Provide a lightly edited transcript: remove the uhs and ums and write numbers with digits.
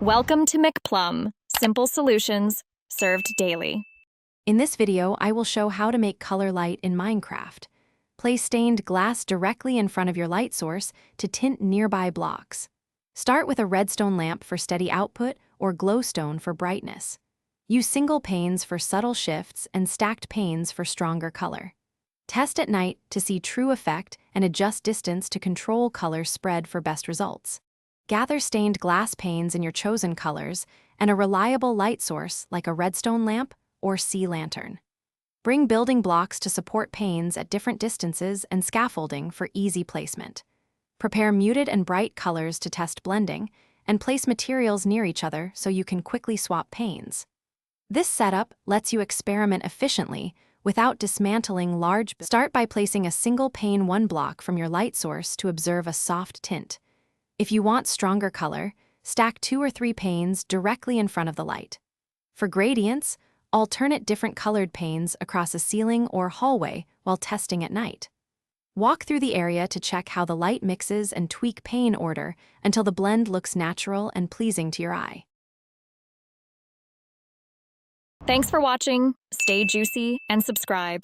Welcome to McPlum, simple solutions served daily. In this video, I will show how to make color light in Minecraft. Place stained glass directly in front of your light source to tint nearby blocks. Start with a redstone lamp for steady output or glowstone for brightness. Use single panes for subtle shifts and stacked panes for stronger color. Test at night to see true effect and adjust distance to control color spread for best results. Gather stained glass panes in your chosen colors and a reliable light source like a redstone lamp or sea lantern. Bring building blocks to support panes at different distances and scaffolding for easy placement. Prepare muted and bright colors to test blending, and place materials near each other so you can quickly swap panes. This setup lets you experiment efficiently without dismantling large. Start by placing a single pane one block from your light source to observe a soft tint. If you want stronger color, stack 2 or 3 panes directly in front of the light. For gradients, alternate different colored panes across a ceiling or hallway while testing at night. Walk through the area to check how the light mixes and tweak pane order until the blend looks natural and pleasing to your eye. Thanks for watching. Stay juicy and subscribe.